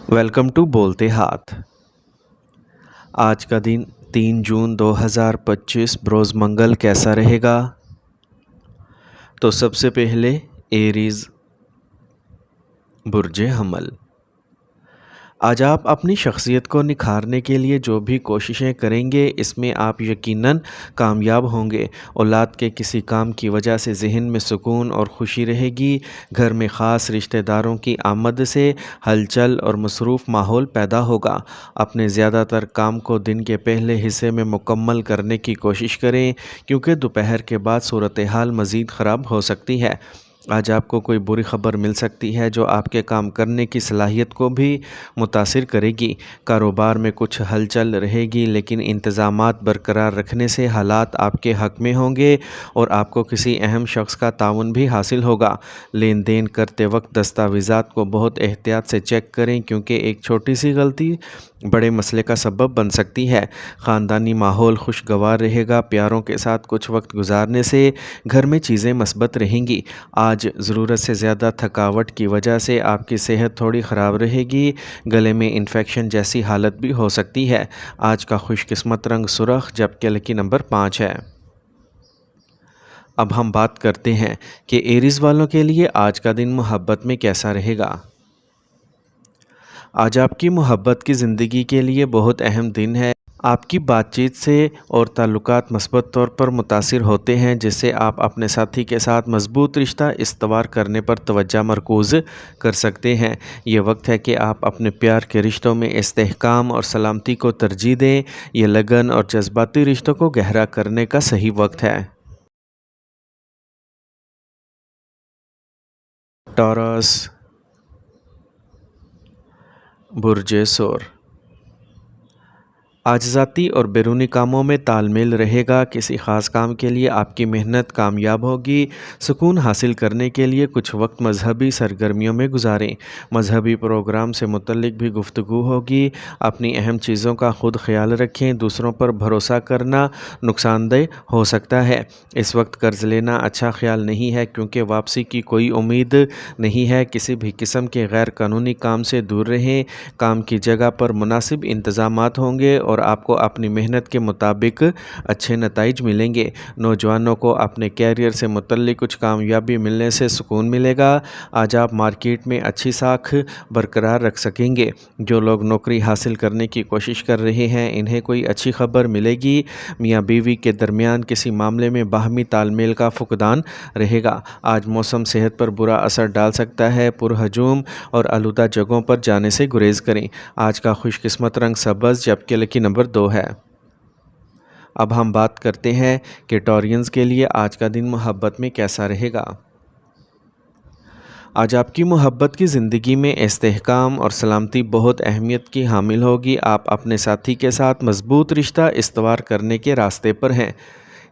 Welcome to بولتے ہاتھ۔ آج کا دن 3 جون 2025 بروز منگل کیسا رہے گا؟ تو سب سے پہلے ایریز برج حمل۔ آج آپ اپنی شخصیت کو نکھارنے کے لیے جو بھی کوششیں کریں گے اس میں آپ یقیناً کامیاب ہوں گے۔ اولاد کے کسی کام کی وجہ سے ذہن میں سکون اور خوشی رہے گی۔ گھر میں خاص رشتہ داروں کی آمد سے ہلچل اور مصروف ماحول پیدا ہوگا۔ اپنے زیادہ تر کام کو دن کے پہلے حصے میں مکمل کرنے کی کوشش کریں کیونکہ دوپہر کے بعد صورتحال مزید خراب ہو سکتی ہے۔ آج آپ کو کوئی بری خبر مل سکتی ہے جو آپ کے کام کرنے کی صلاحیت کو بھی متاثر کرے گی۔ کاروبار میں کچھ ہلچل رہے گی لیکن انتظامات برقرار رکھنے سے حالات آپ کے حق میں ہوں گے اور آپ کو کسی اہم شخص کا تعاون بھی حاصل ہوگا۔ لین دین کرتے وقت دستاویزات کو بہت احتیاط سے چیک کریں کیونکہ ایک چھوٹی سی غلطی بڑے مسئلے کا سبب بن سکتی ہے۔ خاندانی ماحول خوشگوار رہے گا۔ پیاروں کے ساتھ کچھ وقت گزارنے سے گھر میں چیزیں مثبت رہیں گی۔ آج ضرورت سے زیادہ تھکاوٹ کی وجہ سے آپ کی صحت تھوڑی خراب رہے گی۔ گلے میں انفیکشن جیسی حالت بھی ہو سکتی ہے۔ آج کا خوش قسمت رنگ سرخ جبکہ لکی نمبر 5 ہے۔ اب ہم بات کرتے ہیں کہ ایریز والوں کے لیے آج کا دن محبت میں کیسا رہے گا۔ آج آپ کی محبت کی زندگی کے لیے بہت اہم دن ہے۔ آپ کی بات چیت سے اور تعلقات مثبت طور پر متاثر ہوتے ہیں جس سے آپ اپنے ساتھی کے ساتھ مضبوط رشتہ استوار کرنے پر توجہ مرکوز کر سکتے ہیں۔ یہ وقت ہے کہ آپ اپنے پیار کے رشتوں میں استحکام اور سلامتی کو ترجیح دیں۔ یہ لگن اور جذباتی رشتوں کو گہرا کرنے کا صحیح وقت ہے۔ ٹورس برج سور۔ آج ذاتی اور بیرونی کاموں میں تال میل رہے گا۔ کسی خاص کام کے لیے آپ کی محنت کامیاب ہوگی۔ سکون حاصل کرنے کے لیے کچھ وقت مذہبی سرگرمیوں میں گزاریں۔ مذہبی پروگرام سے متعلق بھی گفتگو ہوگی۔ اپنی اہم چیزوں کا خود خیال رکھیں۔ دوسروں پر بھروسہ کرنا نقصان دہ ہو سکتا ہے۔ اس وقت قرض لینا اچھا خیال نہیں ہے کیونکہ واپسی کی کوئی امید نہیں ہے۔ کسی بھی قسم کے غیر قانونی کام سے دور رہیں۔ کام کی جگہ پر مناسب انتظامات ہوں گے اور آپ کو اپنی محنت کے مطابق اچھے نتائج ملیں گے۔ نوجوانوں کو اپنے کیریئر سے متعلق کچھ کامیابی ملنے سے سکون ملے گا۔ آج آپ مارکیٹ میں اچھی ساکھ برقرار رکھ سکیں گے۔ جو لوگ نوکری حاصل کرنے کی کوشش کر رہے ہیں انہیں کوئی اچھی خبر ملے گی۔ میاں بیوی کے درمیان کسی معاملے میں باہمی تال میل کا فقدان رہے گا۔ آج موسم صحت پر برا اثر ڈال سکتا ہے۔ پرہجوم اور آلودہ جگہوں پر جانے سے گریز کریں۔ آج کا خوش قسمت رنگ سبز جبکہ لکی نمبر 2 ہے۔ اب ہم بات کرتے ہیں کہ ٹورینز کے لیے آج کا دن محبت میں کیسا رہے گا۔ آج آپ کی محبت کی زندگی میں استحکام اور سلامتی بہت اہمیت کی حامل ہوگی۔ آپ اپنے ساتھی کے ساتھ مضبوط رشتہ استوار کرنے کے راستے پر ہیں،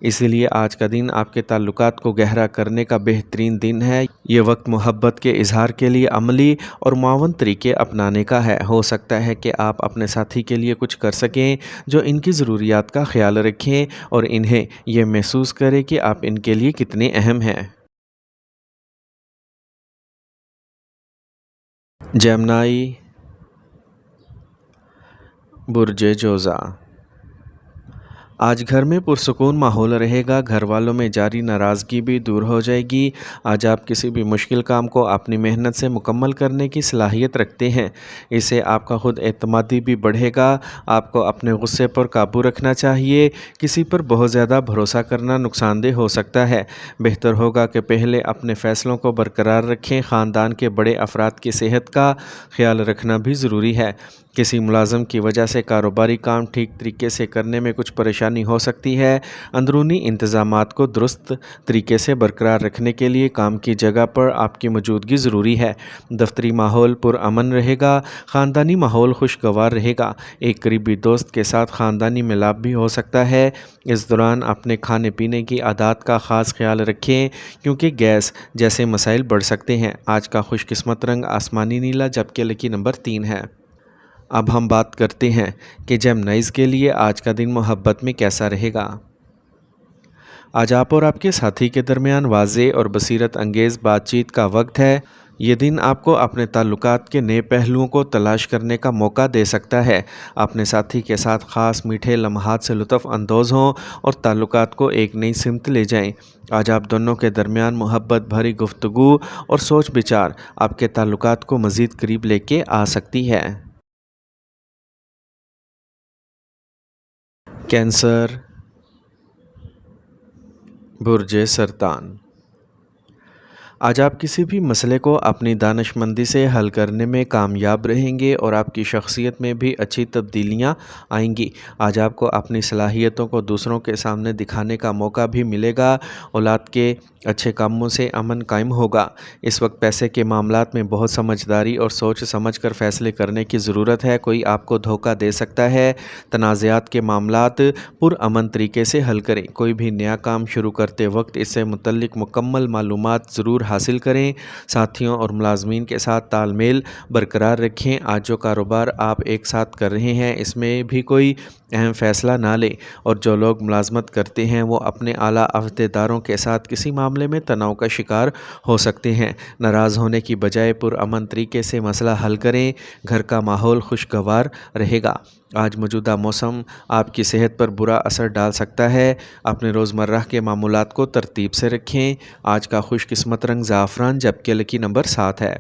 اسی لیے آج کا دن آپ کے تعلقات کو گہرا کرنے کا بہترین دن ہے۔ یہ وقت محبت کے اظہار کے لیے عملی اور معاون طریقے اپنانے کا ہے۔ ہو سکتا ہے کہ آپ اپنے ساتھی کے لیے کچھ کر سکیں جو ان کی ضروریات کا خیال رکھیں اور انہیں یہ محسوس کرے کہ آپ ان کے لیے کتنے اہم ہیں۔ جیمنائی برج جوزا۔ آج گھر میں پرسکون ماحول رہے گا۔ گھر والوں میں جاری ناراضگی بھی دور ہو جائے گی۔ آج آپ کسی بھی مشکل کام کو اپنی محنت سے مکمل کرنے کی صلاحیت رکھتے ہیں، اس سے آپ کا خود اعتمادی بھی بڑھے گا۔ آپ کو اپنے غصے پر قابو رکھنا چاہیے۔ کسی پر بہت زیادہ بھروسہ کرنا نقصان دہ ہو سکتا ہے۔ بہتر ہوگا کہ پہلے اپنے فیصلوں کو برقرار رکھیں۔ خاندان کے بڑے افراد کی صحت کا خیال رکھنا بھی ضروری ہے۔ کسی ملازم کی وجہ سے کاروباری کام ٹھیک طریقے سے کرنے میں کچھ پریشانی ہو سکتی ہے۔ اندرونی انتظامات کو درست طریقے سے برقرار رکھنے کے لیے کام کی جگہ پر آپ کی موجودگی ضروری ہے۔ دفتری ماحول پرامن رہے گا۔ خاندانی ماحول خوشگوار رہے گا۔ ایک قریبی دوست کے ساتھ خاندانی ملاپ بھی ہو سکتا ہے۔ اس دوران اپنے کھانے پینے کی عادات کا خاص خیال رکھیں کیونکہ گیس جیسے مسائل بڑھ سکتے ہیں۔ آج کا خوش قسمت رنگ آسمانی نیلا جبکہ لکی نمبر 3 ہے۔ اب ہم بات کرتے ہیں کہ جیمنائیز کے لیے آج کا دن محبت میں کیسا رہے گا۔ آج آپ اور آپ کے ساتھی کے درمیان واضح اور بصیرت انگیز بات چیت کا وقت ہے۔ یہ دن آپ کو اپنے تعلقات کے نئے پہلوؤں کو تلاش کرنے کا موقع دے سکتا ہے۔ اپنے ساتھی کے ساتھ خاص میٹھے لمحات سے لطف اندوز ہوں اور تعلقات کو ایک نئی سمت لے جائیں۔ آج آپ دونوں کے درمیان محبت بھری گفتگو اور سوچ بچار آپ کے تعلقات کو مزید قریب لے کے آ سکتی ہے۔ کینسر، برج سرطان۔ آج آپ کسی بھی مسئلے کو اپنی دانش مندی سے حل کرنے میں کامیاب رہیں گے اور آپ کی شخصیت میں بھی اچھی تبدیلیاں آئیں گی۔ آج آپ کو اپنی صلاحیتوں کو دوسروں کے سامنے دکھانے کا موقع بھی ملے گا۔ اولاد کے اچھے کاموں سے امن قائم ہوگا۔ اس وقت پیسے کے معاملات میں بہت سمجھداری اور سوچ سمجھ کر فیصلے کرنے کی ضرورت ہے۔ کوئی آپ کو دھوکہ دے سکتا ہے۔ تنازعات کے معاملات پرامن طریقے سے حل کریں۔ کوئی بھی نیا کام شروع کرتے وقت اس سے متعلق مکمل معلومات ضرور حاصل کریں۔ ساتھیوں اور ملازمین کے ساتھ تال میل برقرار رکھیں۔ آج جو کاروبار آپ ایک ساتھ کر رہے ہیں اس میں بھی کوئی اہم فیصلہ نہ لیں، اور جو لوگ ملازمت کرتے ہیں وہ اپنے اعلیٰ عہدیداروں کے ساتھ کسی معاملے میں تناؤ کا شکار ہو سکتے ہیں۔ ناراض ہونے کی بجائے پرامن طریقے سے مسئلہ حل کریں۔ گھر کا ماحول خوشگوار رہے گا۔ آج موجودہ موسم آپ کی صحت پر برا اثر ڈال سکتا ہے۔ اپنے روزمرہ کے معمولات کو ترتیب سے رکھیں۔ آج کا خوش قسمت رنگ زعفران جبکہ لکی نمبر 7 ہے۔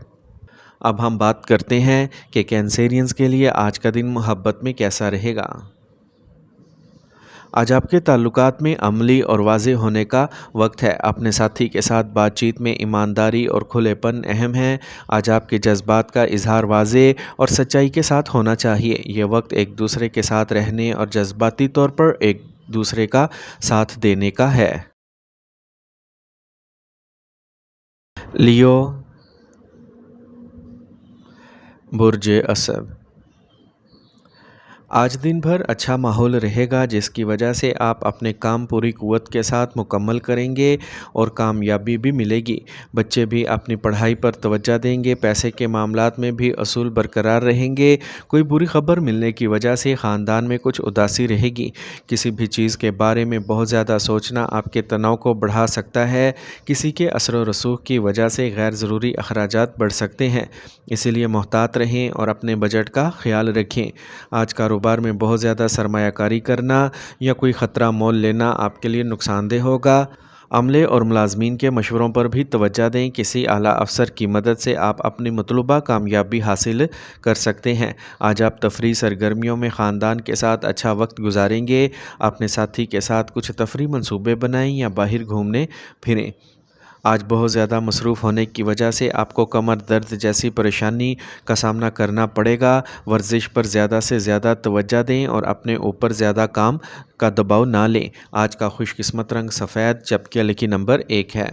اب ہم بات کرتے ہیں کہ کینسیرینز کے لیے آج کا دن محبت میں کیسا رہے گا۔ آج آپ کے تعلقات میں عملی اور واضح ہونے کا وقت ہے۔ اپنے ساتھی کے ساتھ بات چیت میں ایمانداری اور کھلے پن اہم ہے۔ آج آپ کے جذبات کا اظہار واضح اور سچائی کے ساتھ ہونا چاہیے۔ یہ وقت ایک دوسرے کے ساتھ رہنے اور جذباتی طور پر ایک دوسرے کا ساتھ دینے کا ہے۔ لیو، برج اسد۔ آج دن بھر اچھا ماحول رہے گا جس کی وجہ سے آپ اپنے کام پوری قوت کے ساتھ مکمل کریں گے اور کامیابی بھی ملے گی۔ بچے بھی اپنی پڑھائی پر توجہ دیں گے۔ پیسے کے معاملات میں بھی اصول برقرار رہیں گے۔ کوئی بری خبر ملنے کی وجہ سے خاندان میں کچھ اداسی رہے گی۔ کسی بھی چیز کے بارے میں بہت زیادہ سوچنا آپ کے تناؤ کو بڑھا سکتا ہے۔ کسی کے اثر و رسوخ کی وجہ سے غیر ضروری اخراجات بڑھ سکتے ہیں، اسی لیے محتاط رہیں اور اپنے بجٹ کا خیال رکھیں۔ آج کاروبار میں بہت زیادہ سرمایہ کاری کرنا یا کوئی خطرہ مول لینا آپ کے لیے نقصان دہ ہوگا۔ عملے اور ملازمین کے مشوروں پر بھی توجہ دیں۔ کسی اعلیٰ افسر کی مدد سے آپ اپنی مطلوبہ کامیابی حاصل کر سکتے ہیں۔ آج آپ تفریحی سرگرمیوں میں خاندان کے ساتھ اچھا وقت گزاریں گے۔ اپنے ساتھی کے ساتھ کچھ تفریحی منصوبے بنائیں یا باہر گھومنے پھریں۔ آج بہت زیادہ مصروف ہونے کی وجہ سے آپ کو کمر درد جیسی پریشانی کا سامنا کرنا پڑے گا۔ ورزش پر زیادہ سے زیادہ توجہ دیں اور اپنے اوپر زیادہ کام کا دباؤ نہ لیں۔ آج کا خوش قسمت رنگ سفید جبکہ لکی نمبر 1 ہے۔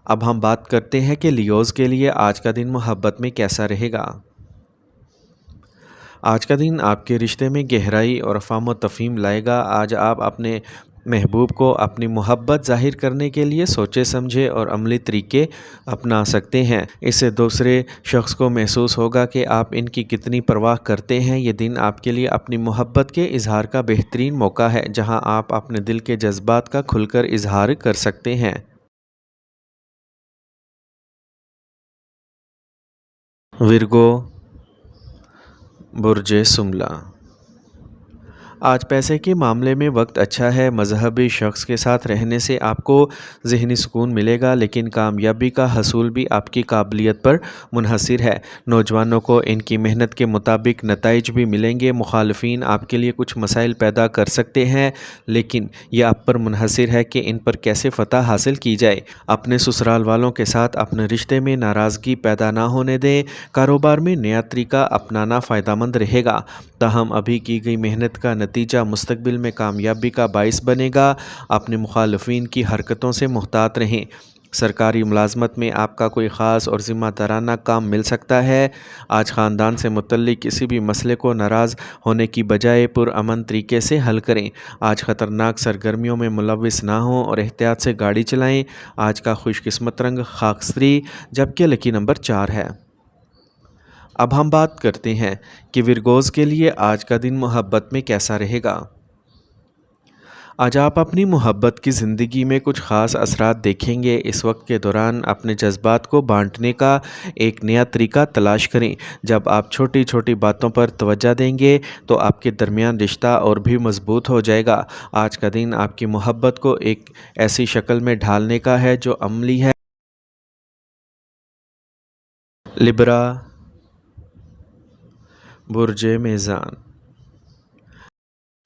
اب ہم بات کرتے ہیں کہ لیوز کے لیے آج کا دن محبت میں کیسا رہے گا۔ آج کا دن آپ کے رشتے میں گہرائی اور فہم و تفہیم لائے گا۔ آج آپ اپنے محبوب کو اپنی محبت ظاہر کرنے کے لیے سوچے سمجھے اور عملی طریقے اپنا سکتے ہیں۔ اس سے دوسرے شخص کو محسوس ہوگا کہ آپ ان کی کتنی پرواہ کرتے ہیں۔ یہ دن آپ کے لیے اپنی محبت کے اظہار کا بہترین موقع ہے جہاں آپ اپنے دل کے جذبات کا کھل کر اظہار کر سکتے ہیں۔ ورگو، برج سملہ۔ آج پیسے کے معاملے میں وقت اچھا ہے۔ مذہبی شخص کے ساتھ رہنے سے آپ کو ذہنی سکون ملے گا، لیکن کامیابی کا حصول بھی آپ کی قابلیت پر منحصر ہے۔ نوجوانوں کو ان کی محنت کے مطابق نتائج بھی ملیں گے۔ مخالفین آپ کے لیے کچھ مسائل پیدا کر سکتے ہیں، لیکن یہ آپ پر منحصر ہے کہ ان پر کیسے فتح حاصل کی جائے۔ اپنے سسرال والوں کے ساتھ اپنے رشتے میں ناراضگی پیدا نہ ہونے دیں۔ کاروبار میں نیا طریقہ اپنانا فائدہ مند رہے گا، تاہم ابھی کی گئی محنت کا نتیجہ مستقبل میں کامیابی کا باعث بنے گا۔ اپنے مخالفین کی حرکتوں سے محتاط رہیں۔ سرکاری ملازمت میں آپ کا کوئی خاص اور ذمہ دارانہ کام مل سکتا ہے۔ آج خاندان سے متعلق کسی بھی مسئلے کو ناراض ہونے کی بجائے پرامن طریقے سے حل کریں۔ آج خطرناک سرگرمیوں میں ملوث نہ ہوں اور احتیاط سے گاڑی چلائیں۔ آج کا خوش قسمت رنگ خاکستری جبکہ لکی نمبر 4 ہے۔ اب ہم بات کرتے ہیں کہ ورگوز کے لیے آج کا دن محبت میں کیسا رہے گا۔ آج آپ اپنی محبت کی زندگی میں کچھ خاص اثرات دیکھیں گے۔ اس وقت کے دوران اپنے جذبات کو بانٹنے کا ایک نیا طریقہ تلاش کریں۔ جب آپ چھوٹی چھوٹی باتوں پر توجہ دیں گے تو آپ کے درمیان رشتہ اور بھی مضبوط ہو جائے گا۔ آج کا دن آپ کی محبت کو ایک ایسی شکل میں ڈھالنے کا ہے جو عملی ہے۔ لبرا، برج میزان۔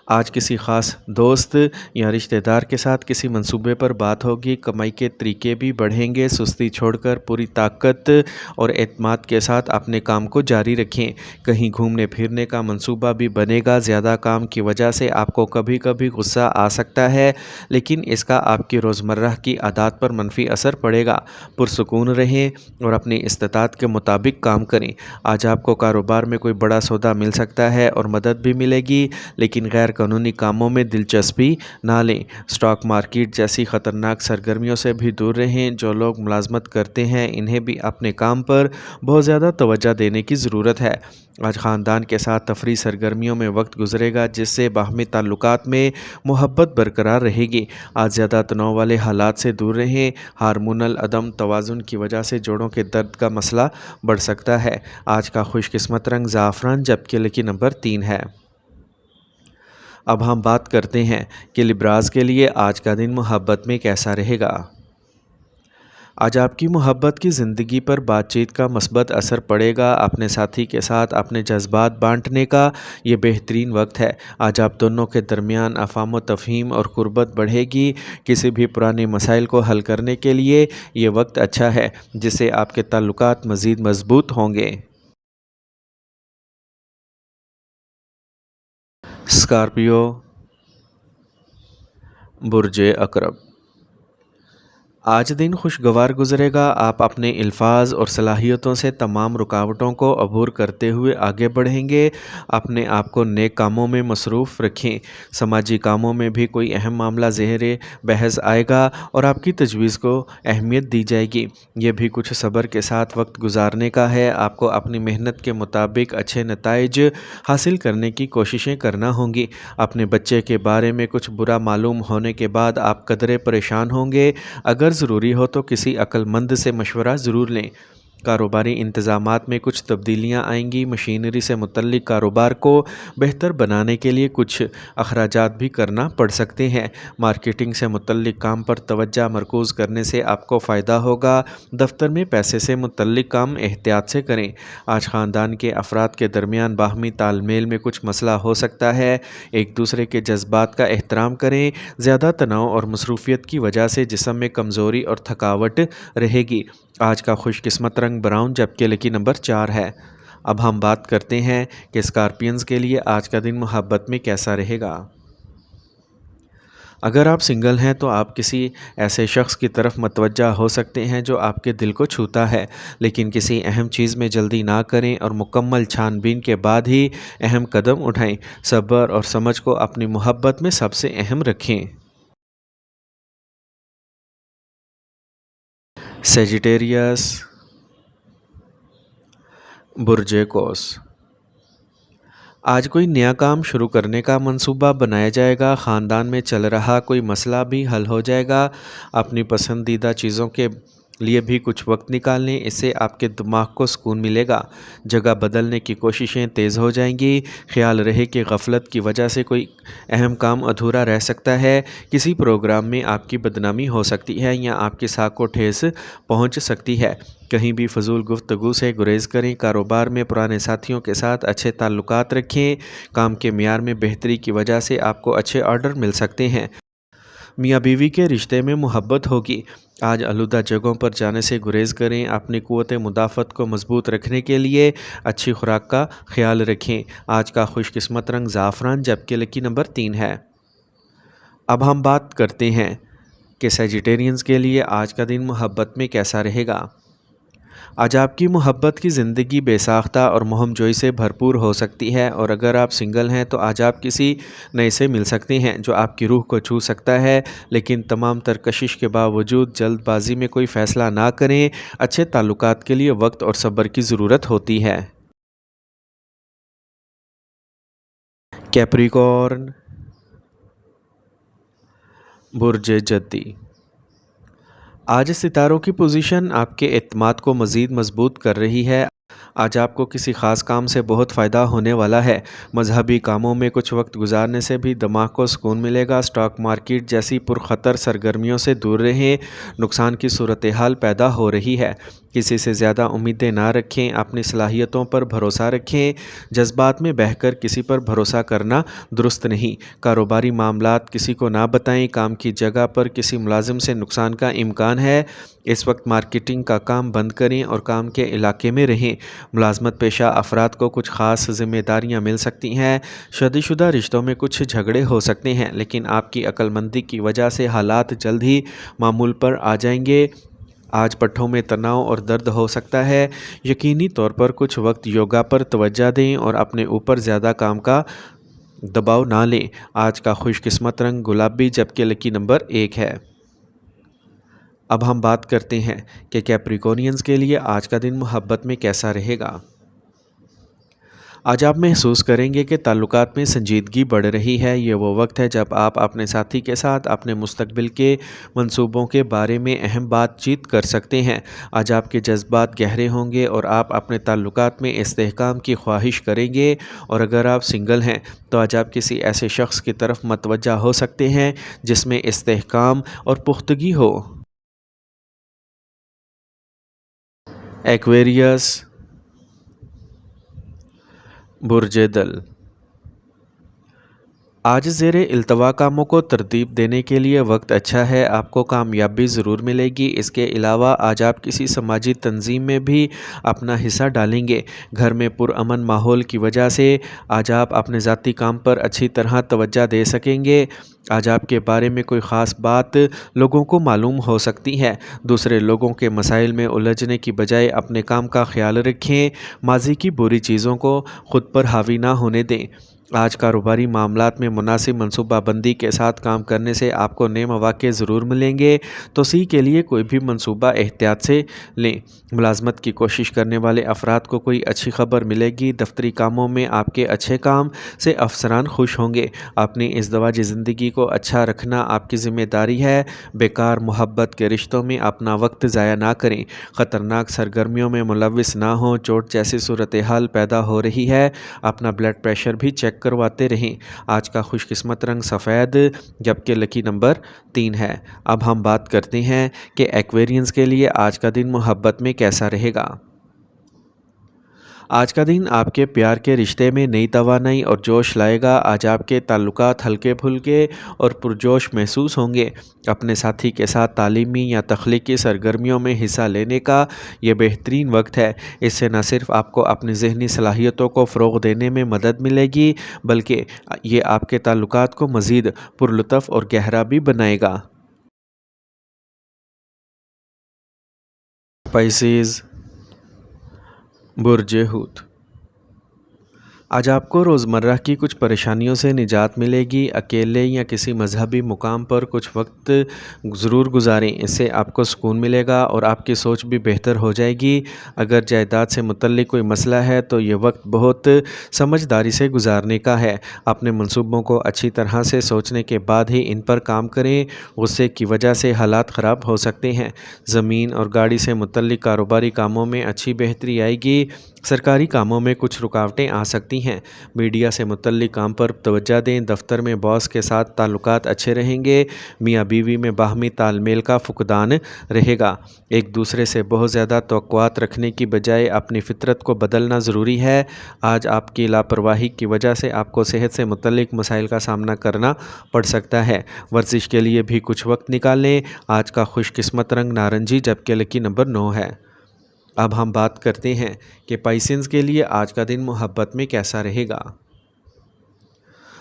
آج کسی خاص دوست یا رشتہ دار کے ساتھ کسی منصوبے پر بات ہوگی۔ کمائی کے طریقے بھی بڑھیں گے۔ سستی چھوڑ کر پوری طاقت اور اعتماد کے ساتھ اپنے کام کو جاری رکھیں۔ کہیں گھومنے پھرنے کا منصوبہ بھی بنے گا۔ زیادہ کام کی وجہ سے آپ کو کبھی کبھی غصہ آ سکتا ہے، لیکن اس کا آپ کی روزمرہ کی عادات پر منفی اثر پڑے گا۔ پرسکون رہیں اور اپنی استطاعت کے مطابق کام کریں۔ آج آپ کو کاروبار میں کوئی بڑا سودا مل سکتا ہے اور مدد بھی ملے گی، لیکن غیر قانونی کاموں میں دلچسپی نہ لیں۔ اسٹاک مارکیٹ جیسی خطرناک سرگرمیوں سے بھی دور رہیں۔ جو لوگ ملازمت کرتے ہیں انہیں بھی اپنے کام پر بہت زیادہ توجہ دینے کی ضرورت ہے۔ آج خاندان کے ساتھ تفریحی سرگرمیوں میں وقت گزرے گا، جس سے باہمی تعلقات میں محبت برقرار رہے گی۔ آج زیادہ تناؤ والے حالات سے دور رہیں۔ ہارمونل عدم توازن کی وجہ سے جوڑوں کے درد کا مسئلہ بڑھ سکتا ہے۔ آج کا خوش قسمت رنگ زعفران، جبکہ لکی نمبر 3 ہے۔ اب ہم بات کرتے ہیں کہ لبراز کے لیے آج کا دن محبت میں کیسا رہے گا۔ آج آپ کی محبت کی زندگی پر بات چیت کا مثبت اثر پڑے گا۔ اپنے ساتھی کے ساتھ اپنے جذبات بانٹنے کا یہ بہترین وقت ہے۔ آج آپ دونوں کے درمیان افہام و تفہیم اور قربت بڑھے گی۔ کسی بھی پرانے مسائل کو حل کرنے کے لیے یہ وقت اچھا ہے، جس سے آپ کے تعلقات مزید مضبوط ہوں گے۔ اسکارپیو، برج عقرب۔ آج دن خوشگوار گزرے گا۔ آپ اپنے الفاظ اور صلاحیتوں سے تمام رکاوٹوں کو عبور کرتے ہوئے آگے بڑھیں گے۔ اپنے آپ کو نیک کاموں میں مصروف رکھیں۔ سماجی کاموں میں بھی کوئی اہم معاملہ زیر بحث آئے گا اور آپ کی تجویز کو اہمیت دی جائے گی۔ یہ بھی کچھ صبر کے ساتھ وقت گزارنے کا ہے۔ آپ کو اپنی محنت کے مطابق اچھے نتائج حاصل کرنے کی کوششیں کرنا ہوں گی۔ اپنے بچے کے بارے میں کچھ برا معلوم ہونے کے بعد آپ قدرے پریشان ہوں گے۔ اگر ضروری ہو تو کسی عقل مند سے مشورہ ضرور لیں۔ کاروباری انتظامات میں کچھ تبدیلیاں آئیں گی۔ مشینری سے متعلق کاروبار کو بہتر بنانے کے لیے کچھ اخراجات بھی کرنا پڑ سکتے ہیں۔ مارکیٹنگ سے متعلق کام پر توجہ مرکوز کرنے سے آپ کو فائدہ ہوگا۔ دفتر میں پیسے سے متعلق کام احتیاط سے کریں۔ آج خاندان کے افراد کے درمیان باہمی تال میل میں کچھ مسئلہ ہو سکتا ہے۔ ایک دوسرے کے جذبات کا احترام کریں۔ زیادہ تناؤ اور مصروفیت کی وجہ سے جسم میں کمزوری اور تھکاوٹ رہے گی۔ آج کا خوش قسمت رنگ براؤن، جبکہ لکی نمبر 4 ہے۔ اب ہم بات کرتے ہیں کہ اسکارپینز کے لیے آج کا دن محبت میں کیسا رہے گا۔ اگر آپ سنگل ہیں تو آپ کسی ایسے شخص کی طرف متوجہ ہو سکتے ہیں جو آپ کے دل کو چھوتا ہے، لیکن کسی اہم چیز میں جلدی نہ کریں اور مکمل چھان بین کے بعد ہی اہم قدم اٹھائیں۔ صبر اور سمجھ کو اپنی محبت میں سب سے اہم رکھیں۔ سیجیٹیریس، برج قوس۔ آج کوئی نیا کام شروع کرنے کا منصوبہ بنایا جائے گا۔ خاندان میں چل رہا کوئی مسئلہ بھی حل ہو جائے گا۔ اپنی پسندیدہ چیزوں کے لیے بھی کچھ وقت نکالیں، اس سے آپ کے دماغ کو سکون ملے گا۔ جگہ بدلنے کی کوششیں تیز ہو جائیں گی۔ خیال رہے کہ غفلت کی وجہ سے کوئی اہم کام ادھورا رہ سکتا ہے۔ کسی پروگرام میں آپ کی بدنامی ہو سکتی ہے یا آپ کی ساکھ کو ٹھیس پہنچ سکتی ہے۔ کہیں بھی فضول گفتگو سے گریز کریں۔ کاروبار میں پرانے ساتھیوں کے ساتھ اچھے تعلقات رکھیں۔ کام کے معیار میں بہتری کی وجہ سے آپ کو اچھے آرڈر مل سکتے ہیں۔ میاں بیوی کے رشتے میں محبت ہوگی۔ آج آلودہ جگہوں پر جانے سے گریز کریں۔ اپنی قوت مدافعت کو مضبوط رکھنے کے لیے اچھی خوراک کا خیال رکھیں۔ آج کا خوش قسمت رنگ زعفران، جبکہ لکی نمبر 3 ہے۔ اب ہم بات کرتے ہیں کہ سیجیٹیرینز کے لیے آج کا دن محبت میں کیسا رہے گا۔ آج آپ کی محبت کی زندگی بے ساختہ اور مہم جوئی سے بھرپور ہو سکتی ہے، اور اگر آپ سنگل ہیں تو آج آپ کسی نئے سے مل سکتے ہیں جو آپ کی روح کو چھو سکتا ہے، لیکن تمام تر کشش کے باوجود جلد بازی میں کوئی فیصلہ نہ کریں۔ اچھے تعلقات کے لیے وقت اور صبر کی ضرورت ہوتی ہے۔ کیپریکارن، برج جدی، آج ستاروں کی پوزیشن آپ کے اعتماد کو مزید مضبوط کر رہی ہے۔ آج آپ کو کسی خاص کام سے بہت فائدہ ہونے والا ہے۔ مذہبی کاموں میں کچھ وقت گزارنے سے بھی دماغ کو سکون ملے گا۔ اسٹاک مارکیٹ جیسی پرخطر سرگرمیوں سے دور رہیں، نقصان کی صورتحال پیدا ہو رہی ہے۔ کسی سے زیادہ امیدیں نہ رکھیں، اپنی صلاحیتوں پر بھروسہ رکھیں۔ جذبات میں بہہ کر کسی پر بھروسہ کرنا درست نہیں۔ کاروباری معاملات کسی کو نہ بتائیں۔ کام کی جگہ پر کسی ملازم سے نقصان کا امکان ہے۔ اس وقت مارکیٹنگ کا کام بند کریں اور کام کے علاقے میں رہیں۔ ملازمت پیشہ افراد کو کچھ خاص ذمہ داریاں مل سکتی ہیں۔ شادی شدہ رشتوں میں کچھ جھگڑے ہو سکتے ہیں، لیکن آپ کی عقل مندی کی وجہ سے حالات جلد ہی معمول پر آ جائیں گے۔ آج پٹھوں میں تناؤ اور درد ہو سکتا ہے۔ یقینی طور پر کچھ وقت یوگا پر توجہ دیں اور اپنے اوپر زیادہ کام کا دباؤ نہ لیں۔ آج کا خوش قسمت رنگ گلابی جبکہ لکی نمبر 1 ہے۔ اب ہم بات کرتے ہیں کہ کیپریکورنز کے لیے آج کا دن محبت میں کیسا رہے گا۔ آج آپ محسوس کریں گے کہ تعلقات میں سنجیدگی بڑھ رہی ہے۔ یہ وہ وقت ہے جب آپ اپنے ساتھی کے ساتھ اپنے مستقبل کے منصوبوں کے بارے میں اہم بات چیت کر سکتے ہیں۔ آج آپ کے جذبات گہرے ہوں گے اور آپ اپنے تعلقات میں استحکام کی خواہش کریں گے، اور اگر آپ سنگل ہیں تو آج آپ کسی ایسے شخص کی طرف متوجہ ہو سکتے ہیں جس میں استحکام اور پختگی ہو۔ ایکویریس، برج دل، آج زیر التوا کاموں کو ترتیب دینے کے لیے وقت اچھا ہے۔ آپ کو کامیابی ضرور ملے گی۔ اس کے علاوہ آج آپ کسی سماجی تنظیم میں بھی اپنا حصہ ڈالیں گے۔ گھر میں پرامن ماحول کی وجہ سے آج آپ اپنے ذاتی کام پر اچھی طرح توجہ دے سکیں گے۔ آج آپ کے بارے میں کوئی خاص بات لوگوں کو معلوم ہو سکتی ہے۔ دوسرے لوگوں کے مسائل میں الجھنے کی بجائے اپنے کام کا خیال رکھیں۔ ماضی کی بری چیزوں کو خود پر حاوی نہ ہونے دیں۔ آج کاروباری معاملات میں مناسب منصوبہ بندی کے ساتھ کام کرنے سے آپ کو نئے مواقع ضرور ملیں گے۔ توسیع کے لیے کوئی بھی منصوبہ احتیاط سے لیں۔ ملازمت کی کوشش کرنے والے افراد کو کوئی اچھی خبر ملے گی۔ دفتری کاموں میں آپ کے اچھے کام سے افسران خوش ہوں گے۔ اپنی ازدواجی زندگی کو اچھا رکھنا آپ کی ذمہ داری ہے۔ بیکار محبت کے رشتوں میں اپنا وقت ضائع نہ کریں۔ خطرناک سرگرمیوں میں ملوث نہ ہوں۔ چوٹ جیسی صورتحال پیدا ہو رہی ہے۔ اپنا بلڈ پریشر بھی چیک کرواتے رہیں۔ آج کا خوش قسمت رنگ سفید جبکہ لکی نمبر 3 ہے۔ اب ہم بات کرتے ہیں کہ ایکویرینز کے لیے آج کا دن محبت میں کیسا رہے گا۔ آج کا دن آپ کے پیار کے رشتے میں نئی توانائی اور جوش لائے گا۔ آج آپ کے تعلقات ہلکے پھلکے اور پرجوش محسوس ہوں گے۔ اپنے ساتھی کے ساتھ تعلیمی یا تخلیقی سرگرمیوں میں حصہ لینے کا یہ بہترین وقت ہے۔ اس سے نہ صرف آپ کو اپنی ذہنی صلاحیتوں کو فروغ دینے میں مدد ملے گی، بلکہ یہ آپ کے تعلقات کو مزید پرلطف اور گہرا بھی بنائے گا۔ پائسیز، برج حوت، آج آپ کو روزمرہ کی کچھ پریشانیوں سے نجات ملے گی۔ اکیلے یا کسی مذہبی مقام پر کچھ وقت ضرور گزاریں، اس سے آپ کو سکون ملے گا اور آپ کی سوچ بھی بہتر ہو جائے گی۔ اگر جائیداد سے متعلق کوئی مسئلہ ہے تو یہ وقت بہت سمجھداری سے گزارنے کا ہے۔ اپنے منصوبوں کو اچھی طرح سے سوچنے کے بعد ہی ان پر کام کریں۔ غصے کی وجہ سے حالات خراب ہو سکتے ہیں۔ زمین اور گاڑی سے متعلق کاروباری کاموں میں اچھی بہتری آئے گی۔ سرکاری کاموں میں کچھ رکاوٹیں آ سکتی ہیں۔ میڈیا سے متعلق کام پر توجہ دیں۔ دفتر میں باس کے ساتھ تعلقات اچھے رہیں گے۔ میاں بیوی میں باہمی تال میل کا فقدان رہے گا۔ ایک دوسرے سے بہت زیادہ توقعات رکھنے کی بجائے اپنی فطرت کو بدلنا ضروری ہے۔ آج آپ کی لاپرواہی کی وجہ سے آپ کو صحت سے متعلق مسائل کا سامنا کرنا پڑ سکتا ہے۔ ورزش کے لیے بھی کچھ وقت نکالیں۔ آج کا خوش قسمت رنگ نارنجی جبکہ لکی نمبر 9 ہے۔ اب ہم بات کرتے ہیں کہ پائسنز کے لیے آج کا دن محبت میں کیسا رہے گا۔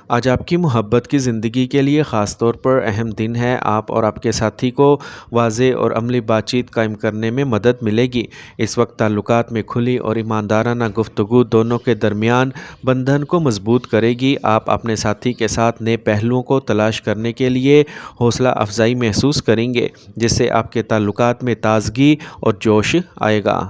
آج آپ کی محبت کی زندگی کے لیے خاص طور پر اہم دن ہے۔ آپ اور آپ کے ساتھی کو واضح اور عملی بات چیت قائم کرنے میں مدد ملے گی۔ اس وقت تعلقات میں کھلی اور ایماندارانہ گفتگو دونوں کے درمیان بندھن کو مضبوط کرے گی۔ آپ اپنے ساتھی کے ساتھ نئے پہلوؤں کو تلاش کرنے کے لیے حوصلہ افزائی محسوس کریں گے، جس سے آپ کے تعلقات میں تازگی اور جوش آئے گا۔